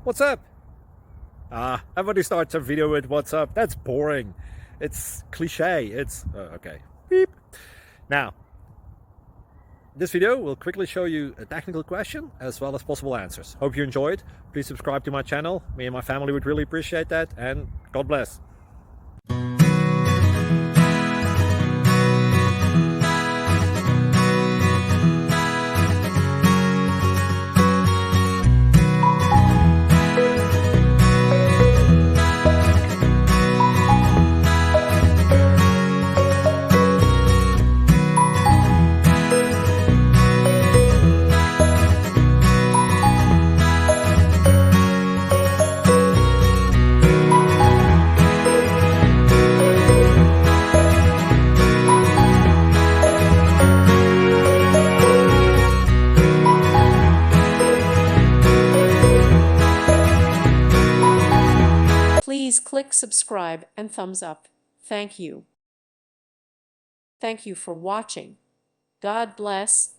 What's up? Everybody starts a video with what's up. That's boring. It's cliche. It's okay. Beep. Now, this video will quickly show you a technical question as well as possible answers. Hope you enjoyed. Please subscribe to my channel. Me and my family would really appreciate that, and God bless. Please click subscribe and thumbs up. Thank you. Thank you for watching. God bless.